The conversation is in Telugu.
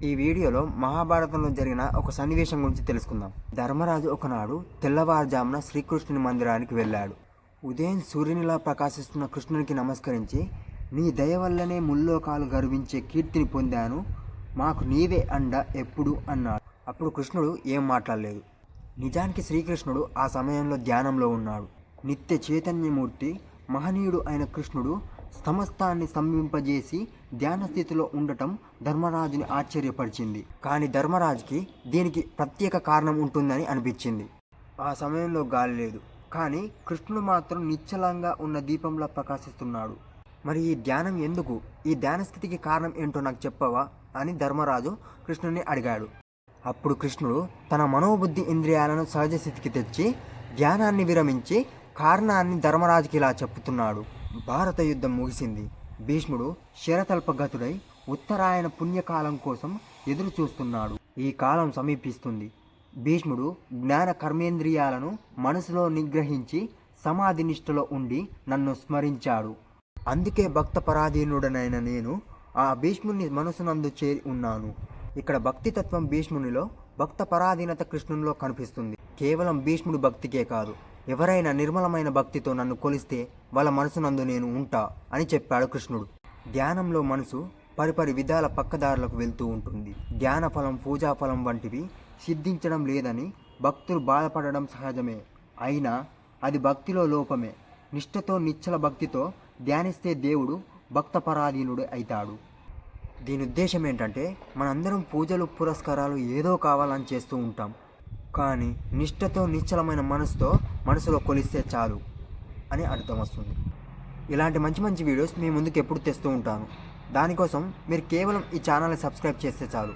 ఈ వీడియోలో మహాభారతంలో జరిగిన ఒక సన్నివేశం గురించి తెలుసుకుందాం. ధర్మరాజు ఒకనాడు తెల్లవారుజామున శ్రీకృష్ణుని మందిరానికి వెళ్ళాడు. ఉదయం సూర్యునిలా ప్రకాశిస్తున్న కృష్ణునికి నమస్కరించి, నీ దయ వల్లనే ముల్లోకాలు గర్వించే కీర్తిని పొందాను, మాకు నీవే అండ ఎప్పుడు అన్నాడు. అప్పుడు కృష్ణుడు ఏం మాట్లాడలేదు. నిజానికి శ్రీకృష్ణుడు ఆ సమయంలో ధ్యానంలో ఉన్నాడు. నిత్య చైతన్యమూర్తి మహనీయుడు అయిన కృష్ణుడు సమస్తాన్ని స్తంభింపజేసి ధ్యాన స్థితిలో ఉండటం ధర్మరాజుని ఆశ్చర్యపరిచింది. కానీ ధర్మరాజుకి దీనికి ప్రత్యేక కారణం ఉంటుందని అనిపించింది. ఆ సమయంలో గాలి లేదు, కానీ కృష్ణుడు మాత్రం నిశ్చలంగా ఉన్న దీపంలా ప్రకాశిస్తున్నాడు. మరి ఈ ధ్యానం ఎందుకు? ఈ ధ్యాన స్థితికి కారణం ఏంటో నాకు చెప్పవా అని ధర్మరాజు కృష్ణుని అడిగాడు. అప్పుడు కృష్ణుడు తన మనోబుద్ధి ఇంద్రియాలను సహజ స్థితికి తెచ్చి ధ్యానాన్ని విరమించి కారణాన్ని ధర్మరాజుకి ఇలా చెప్పుతున్నాడు. భారత యుద్ధం ముగిసింది. భీష్ముడు శరతల్పగతుడై ఉత్తరాయణ పుణ్యకాలం కోసం ఎదురు చూస్తున్నాడు. ఈ కాలం సమీపిస్తుంది. భీష్ముడు జ్ఞాన కర్మేంద్రియాలను మనసులో నిగ్రహించి సమాధి నిష్ఠలో ఉండి నన్ను స్మరించాడు. అందుకే భక్త పరాధీనుడనైన నేను ఆ భీష్ముని మనసునందు చేరి ఉన్నాను. ఇక్కడ భక్తితత్వం భీష్మునిలో, భక్త పరాధీనత కృష్ణునిలో కనిపిస్తుంది. కేవలం భీష్ముడు భక్తికే కాదు, ఎవరైనా నిర్మలమైన భక్తితో నన్ను కొలిస్తే వాళ్ళ మనసునందు నేను ఉంటా అని చెప్పాడు కృష్ణుడు. ధ్యానంలో మనసు పరిపరి విధాల పక్కదారులకు వెళ్తూ ఉంటుంది. ధ్యాన ఫలం, పూజాఫలం వంటివి సిద్ధించడం లేదని భక్తులు బాధపడడం సహజమే. అయినా అది భక్తిలో లోపమే. నిష్ఠతో నిశ్చల భక్తితో ధ్యానిస్తే దేవుడు భక్త పరాధీనుడు అవుతాడు. దీని ఉద్దేశం ఏంటంటే, మనందరం పూజలు పురస్కారాలు ఏదో కావాలని చేస్తూ ఉంటాం. కానీ నిష్ఠతో నిశ్చలమైన మనసులో కొలిస్తే చాలు అని అర్థం వస్తుంది. ఇలాంటి మంచి మంచి వీడియోస్ మీ ముందుకు ఎప్పుడు తెస్తూ ఉంటాను. దానికోసం మీరు కేవలం ఈ ఛానల్ని సబ్స్క్రైబ్ చేస్తే చాలు.